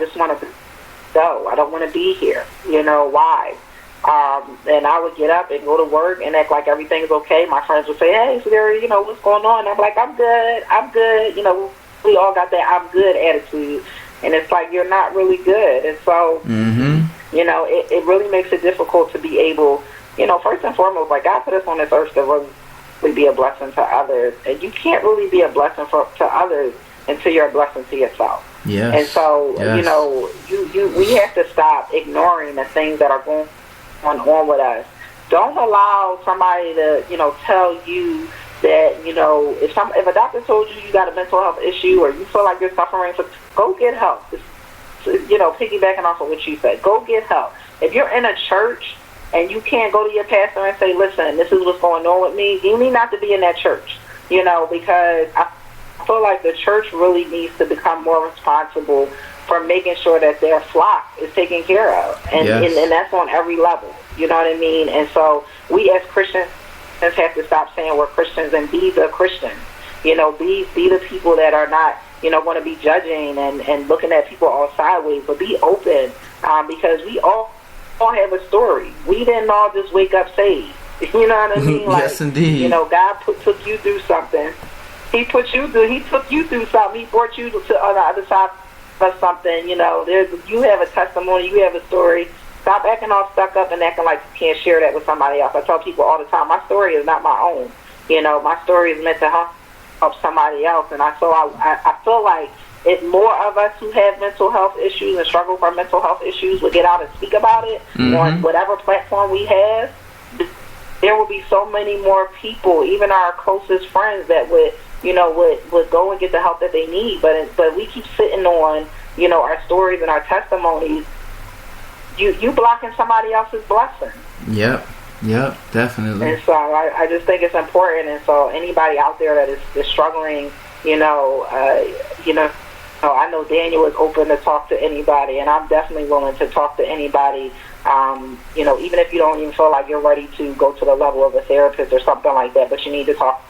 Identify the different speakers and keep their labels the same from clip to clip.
Speaker 1: just want to go. I don't want to be here. Why? And I would get up and go to work and act like everything's okay. My friends would say, hey, Sederia, what's going on? I'm like, I'm good. We all got that I'm good attitude. And it's like, you're not really good. And so, it really makes it difficult to be able, first and foremost, like, God put us on this earth to really be a blessing to others. And you can't really be a blessing to others until you're a blessing to yourself.
Speaker 2: Yes.
Speaker 1: And so,
Speaker 2: yes.
Speaker 1: We have to stop ignoring the things that are going on with us. Don't allow somebody to, tell you that, if a doctor told you got a mental health issue or you feel like you're suffering, go get help. Piggybacking off of what you said, go get help. If you're in a church and you can't go to your pastor and say, listen, this is what's going on with me, you need not to be in that church, because I feel like the church really needs to become more responsible for making sure that their flock is taken care of. And,
Speaker 2: yes.
Speaker 1: and that's on every level. You know what I mean? And so we as Christians have to stop saying we're Christians and be the Christians. Be the people that are not, going to be judging and looking at people all sideways, but be open, because we all have a story. We didn't all just wake up saved. You know what I mean?
Speaker 2: Yes, indeed.
Speaker 1: God took you through something. He took you through something. He brought you to on the other side of something. You have a testimony. You have a story. Stop acting all stuck up and acting like you can't share that with somebody else. I tell people all the time, my story is not my own. My story is meant to help somebody else. And I feel like if more of us who have mental health issues and struggle from mental health issues would get out and speak about it on whatever platform we have, there will be so many more people, even our closest friends, that would go and get the help that they need. But we keep sitting on, our stories and our testimonies. You blocking somebody else's blessing.
Speaker 2: Yep, definitely.
Speaker 1: And so I just think it's important. And so anybody out there that is struggling, I know Daniel is open to talk to anybody, and I'm definitely willing to talk to anybody. Even if you don't even feel like you're ready to go to the level of a therapist or something like that, but you need to talk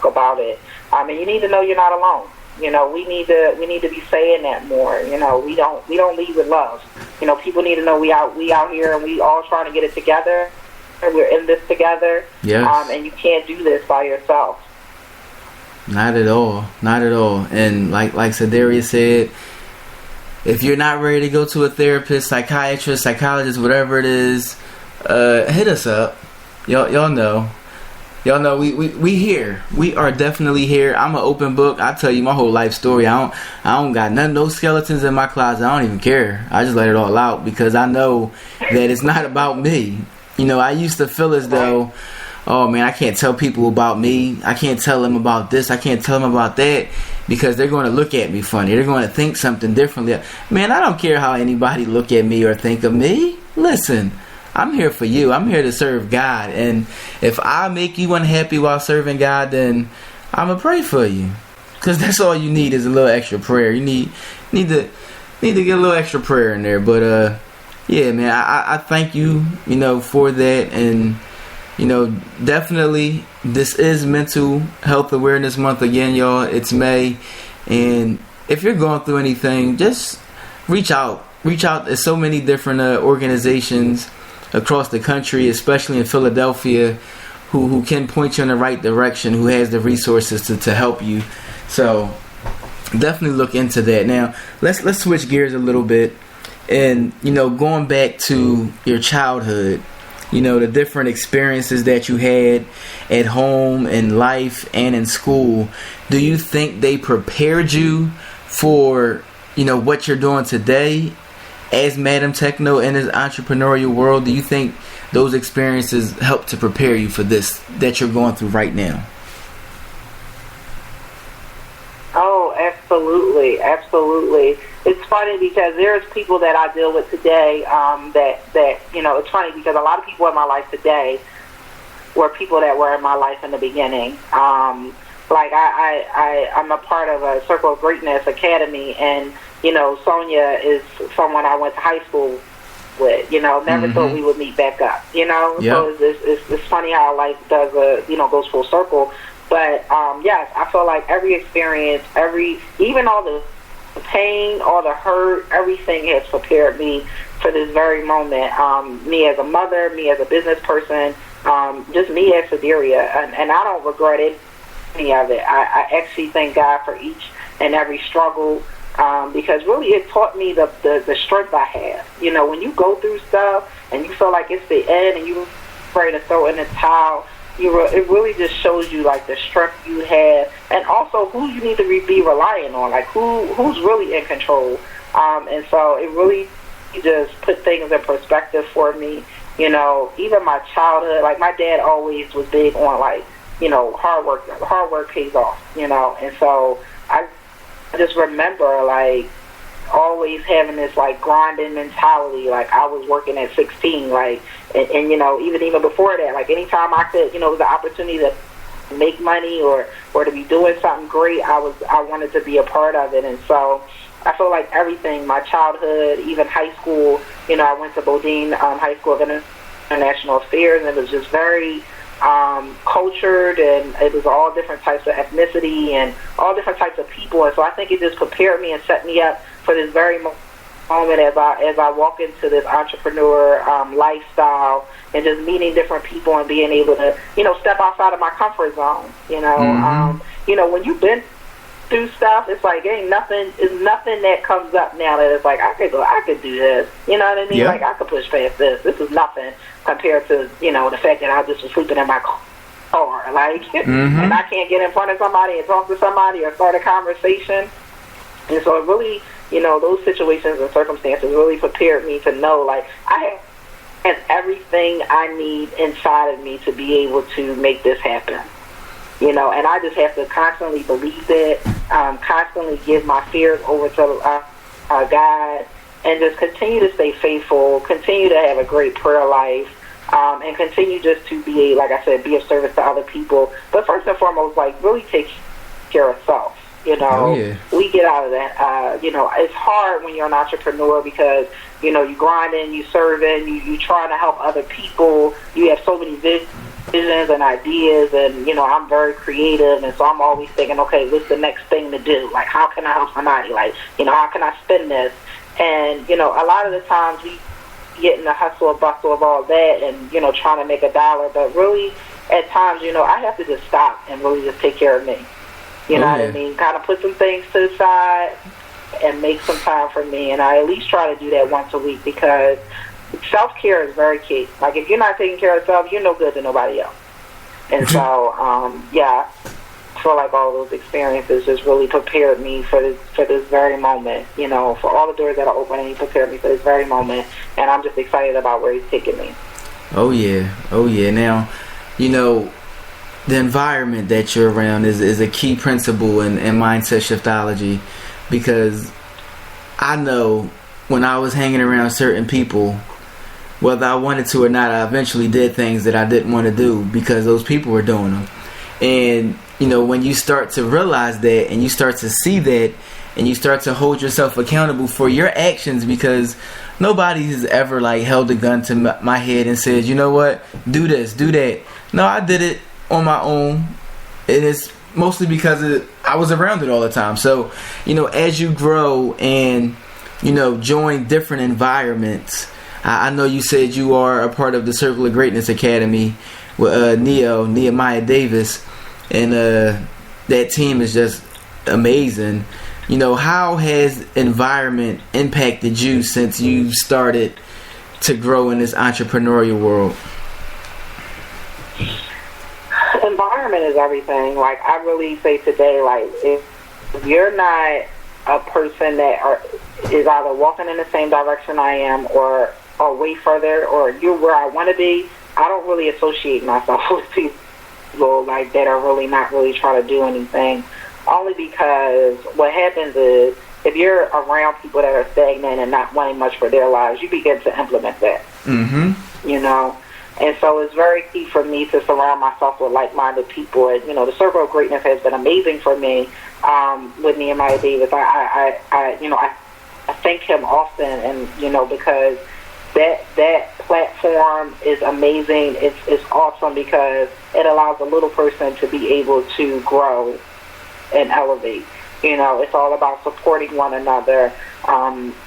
Speaker 1: about it. And you need to know you're not alone. We need to be saying that more. We don't lead with love. People need to know we out here and we all trying to get it together, and we're in this together.
Speaker 2: Yes.
Speaker 1: And you can't do this by yourself.
Speaker 2: Not at all. And like Sederia said, if you're not ready to go to a therapist, psychiatrist, psychologist, whatever it is, hit us up. Y'all know. We here. We are definitely here. I'm an open book. I tell you my whole life story. I don't got no skeletons in my closet. I don't even care. I just let it all out because I know that it's not about me. I used to feel as though, oh man, I can't tell people about me. I can't tell them about this. I can't tell them about that because they're going to look at me funny. They're going to think something differently. Man, I don't care how anybody look at me or think of me. Listen, I'm here for you. I'm here to serve God. And if I make you unhappy while serving God, then I'm going to pray for you. Because that's all you need is a little extra prayer. You need to get a little extra prayer in there. But, yeah, man, I thank you, for that. And, definitely this is Mental Health Awareness Month again, y'all. It's May. And if you're going through anything, just reach out. Reach out to so many different organizations across the country, especially in Philadelphia, who can point you in the right direction, who has the resources to help you. So definitely look into that. Now let's switch gears a little bit, and going back to your childhood, the different experiences that you had at home, in life, and in school. Do you think they prepared you for what you're doing today as Madam TechKnow in this entrepreneurial world? Do you think those experiences help to prepare you for this that you're going through right now?
Speaker 1: Oh, absolutely. It's funny because there's people that I deal with today that it's funny because a lot of people in my life today were people that were in my life in the beginning. I'm a part of a Circle of Greatness Academy, and Sonia is someone I went to high school with. Never thought we would meet back up.
Speaker 2: Yep.
Speaker 1: So it's funny how life does goes full circle. But yes, I feel like every experience, even all the pain, all the hurt, everything has prepared me for this very moment. Me as a mother, me as a business person, just me as Sederia, and I don't regret any of it. I actually thank God for each and every struggle, because really it taught me the strength I have. You know, when you go through stuff and you feel like it's the end and you're ready to throw in the towel, it really just shows you like the strength you have, and also who you need to be relying on, like who's really in control. And so it really just put things in perspective for me. You know, even my childhood, like my dad always was big on like, you know, hard work pays off, you know. And so I just remember like always having this like grinding mentality. Like I was working at 16, like, and you know, even before that, like anytime I could, you know, it was an opportunity to make money or to be doing something great, I wanted to be a part of it. And so I feel like everything, my childhood, even high school, you know, I went to Bodine High School of International Affairs, and it was just very cultured, and it was all different types of ethnicity and all different types of people. And so I think it just prepared me and set me up for this very moment as I walk into this entrepreneur lifestyle and just meeting different people and being able to, you know, step outside of my comfort zone. You know, you know, when you've been through stuff, it's like it's nothing that comes up now that it's like I could do this. You know what I mean? Yeah. Like I could push past this. This is nothing compared to, you know, the fact that I just was sleeping in my car, like, and I can't get in front of somebody and talk to somebody or start a conversation. And so it really, you know, those situations and circumstances really prepared me to know, like, I have everything I need inside of me to be able to make this happen. You know, and I just have to constantly believe it, constantly give my fears over to God, and just continue to stay faithful, continue to have a great prayer life, and continue just to be, like I said, be of service to other people. But first and foremost, like, really take care of self. You know, we get out of that. You know, it's hard when you're an entrepreneur because, you know, you grinding, you serving, you trying to help other people. You have so many visions and ideas, and, you know, I'm very creative, and so I'm always thinking, okay, what's the next thing to do? Like, how can I help somebody? Like, you know, how can I spend this? And, you know, a lot of the times we get in the hustle and bustle of all that and, you know, trying to make a dollar, but really at times, you know, I have to just stop and really just take care of me. You know what I mean? Kind of put some things to the side and make some time for me, and I at least try to do that once a week, because self-care is very key. Like, if you're not taking care of yourself, you're no good to nobody else. And so, I feel like all those experiences just really prepared me for this very moment, you know, for all the doors that are open, and he prepared me for this very moment, and I'm just excited about where he's taking me. Oh, yeah.
Speaker 2: Now, you know, the environment that you're around is a key principle in mindset shiftology, because I know when I was hanging around certain people, whether I wanted to or not, I eventually did things that I didn't want to do because those people were doing them. And, you know, when you start to realize that, and you start to see that, and you start to hold yourself accountable for your actions, because nobody has ever, like, held a gun to my head and said, you know what, do this, do that. No, I did it on my own, and it's mostly because I was around it all the time. So, you know, as you grow and, you know, join different environments, I know you said you are a part of the Circle of Greatness Academy with Nehemiah Davis, and that team is just amazing. You know, how has environment impacted you since you started to grow in this entrepreneurial world?
Speaker 1: Environment is everything. Like, I really say today, like, if you're not a person that is either walking in the same direction I am, or way further, or you're where I want to be, I don't really associate myself with people like that are really not really trying to do anything. Only because what happens is, if you're around people that are stagnant and not wanting much for their lives, you begin to implement that. You know? And so it's very key for me to surround myself with like-minded people. And, you know, the Circle of Greatness has been amazing for me with Nehemiah Davis. I thank him often, and, you know, because that platform is amazing. It's awesome because it allows a little person to be able to grow and elevate. You know, it's all about supporting one another,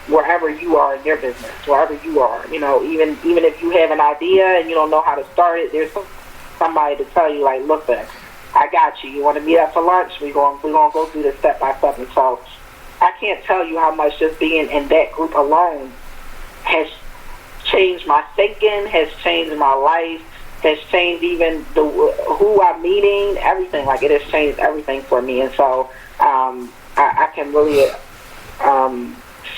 Speaker 1: wherever you are in your business, wherever you are. You know, even if you have an idea and you don't know how to start it, there's somebody to tell you, like, look, I got you. You want to meet up for lunch? We're gonna go through this step by step. And so I can't tell you how much just being in that group alone has changed my thinking, has changed my life, has changed even who I'm meeting, everything. Like, it has changed everything for me. And so I can really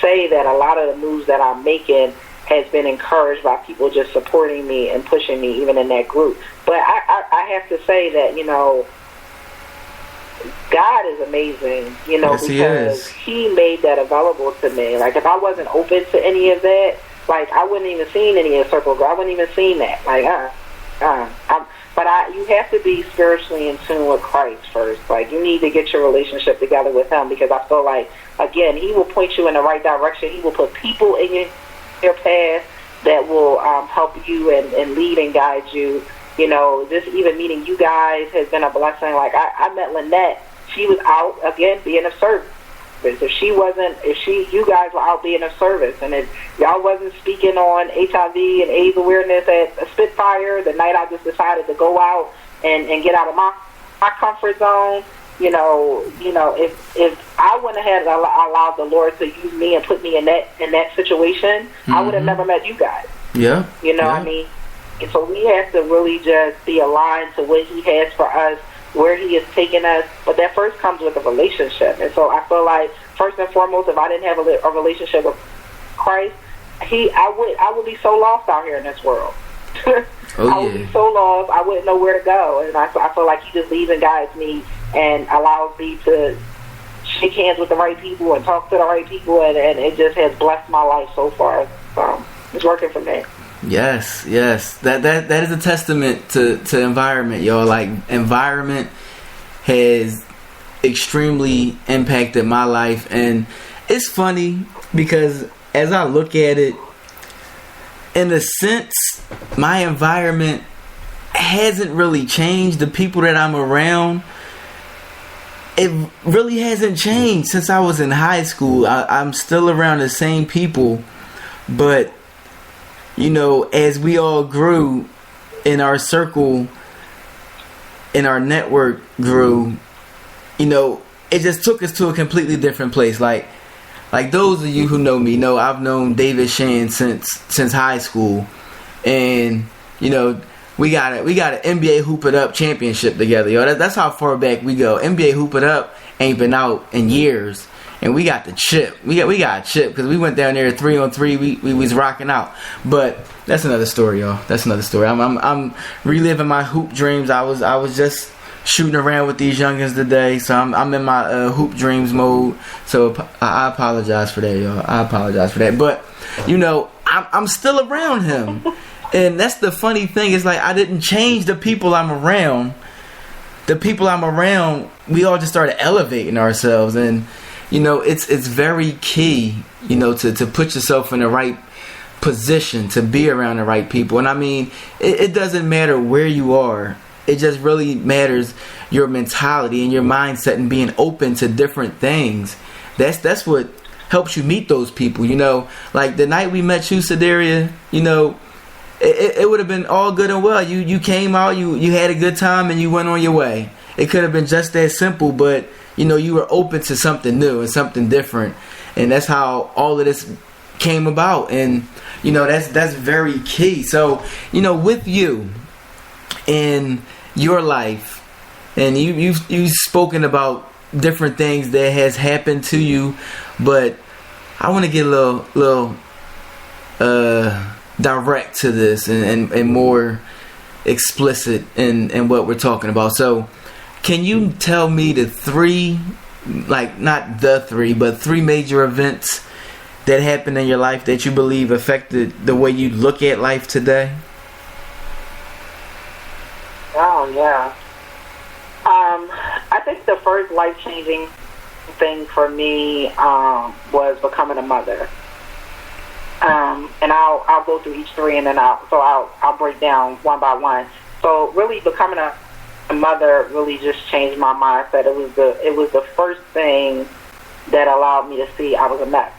Speaker 1: say that a lot of the moves that I'm making has been encouraged by people just supporting me and pushing me even in that group. But I have to say that, you know, God is amazing, you know,
Speaker 2: yes,
Speaker 1: because he made that available to me. Like, if I wasn't open to any of that, like, I wouldn't even seen any of Circle Girl. I wouldn't even seen that. Like, you have to be spiritually in tune with Christ first. Like, you need to get your relationship together with him, because I feel like, again, he will point you in the right direction. He will put people in your path that will help you and lead and guide you. You know, just even meeting you guys has been a blessing. Like, I met Lynette. She was out, again, being of service. If you guys were out being of service, and if y'all wasn't speaking on HIV and AIDS awareness at a Spitfire, the night I just decided to go out and get out of my comfort zone, you know, if I wouldn't have allowed the Lord to use me and put me in that situation, I would have never met you guys.
Speaker 2: Yeah.
Speaker 1: You know what I mean? And so we have to really just be aligned to what he has for us, where he is taking us. But that first comes with a relationship. And so I feel like, first and foremost, if I didn't have a relationship with Christ, I would be so lost out here in this world. I would be so lost, I wouldn't know where to go. And I feel like he just leads and guides me and allows me to shake hands with the right people and talk to the right people, and it just has blessed my life so far. It's working for me.
Speaker 2: Yes. That is a testament to environment, y'all. Like, environment has extremely impacted my life, and it's funny because as I look at it, in a sense, my environment hasn't really changed. The people that I'm around, it really hasn't changed since I was in high school. I'm still around the same people, but you know, as we all grew in our circle, in our network grew, you know, it just took us to a completely different place. Like those of you who know me know I've known David Shan since high school, and you know, we got an NBA Hoop It Up championship together, yo. That's how far back we go. NBA Hoop It Up ain't been out in years. And we got the chip. We got a chip because we went down there 3-on-3. We was rocking out. But that's another story, y'all. That's another story. I'm reliving my hoop dreams. I was just shooting around with these youngins today, so I'm in my hoop dreams mode. So I apologize for that, y'all. I apologize for that. But you know, I'm still around him, and that's the funny thing. Is like I didn't change the people I'm around. The people I'm around, we all just started elevating ourselves, and you know, it's very key, you know, to put yourself in the right position, to be around the right people. And I mean, it doesn't matter where you are. It just really matters your mentality and your mindset and being open to different things. That's what helps you meet those people, you know. Like the night we met you, Sederia, you know, it would have been all good and well. You came out, you had a good time, and you went on your way. It could have been just that simple, but you know, you were open to something new and something different, and that's how all of this came about. And you know, that's very key. So you know, with you in your life, and you've spoken about different things that has happened to you, but I want to get a little direct to this and more explicit in what we're talking about. So can you tell me the three, like not the three, but three major events that happened in your life that you believe affected the way you look at life today?
Speaker 1: Oh, yeah. I think the first life-changing thing for me was becoming a mother. And I'll go through each three, and then I'll break down one by one. So really becoming a mother really just changed my mindset. It was the first thing that allowed me to see I was a mess.